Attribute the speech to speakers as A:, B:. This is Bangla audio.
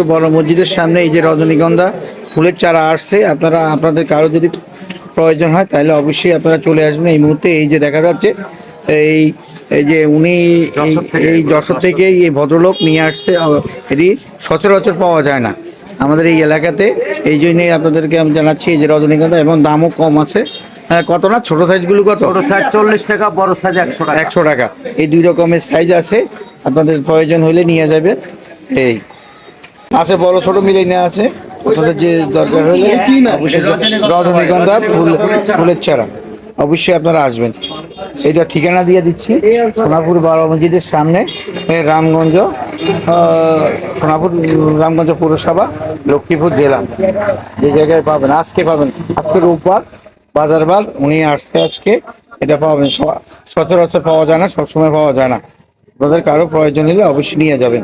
A: বড় মসজিদের সামনে এই যে রজনীগন্ধা ফুলের চারা আসছে, আপনাদের কারো যদি প্রয়োজন হয় তাহলে অবশ্যই আপনারা চলে আসবেন এই মুহূর্তে। এই যে দেখা যাচ্ছে এই এই যে উনি এই যশোর থেকে এই ভদ্রলোক নিয়ে আসছে, এটি সচরাচর পাওয়া যায় না আমাদের এই এলাকাতে। এই জন্যই আপনাদেরকে আমি জানাচ্ছি এই যে রজনীগন্ধা, এবং দামও কম আছে। কত না ছোট সাইজগুলো কত?
B: ছোট সাইজ 40 টাকা, বড় সাইজ 100 টাকা।
A: 100 টাকা। এই দুই রকমের সাইজ আছে, আপনাদের প্রয়োজন হলে নিয়ে যাবেন। এই আছে বড় ছোট মিলে নেওয়া আছে, আপনাদের যে দরকার হলে অবশ্যই রজনীগন্ধা ফুলের চারা অবশ্যই আপনারা আসবেন। এইটা ঠিকানা দিয়ে দিচ্ছি, সোনাপুর বড় মসজিদের সামনে, রামগঞ্জ, সোনাপুর রামগঞ্জ পৌরসভা, লক্ষ্মীপুর জেলা। যে জায়গায় পাবেন, আজকে পাবেন, আজকে রোববার বাজারবার, উনি আসছে আজকে। এটা পাবেন, সচরাচর পাওয়া যায় না, সবসময় পাওয়া যায় না। আপনাদের কারো প্রয়োজন হলে অবশ্যই নিয়ে যাবেন।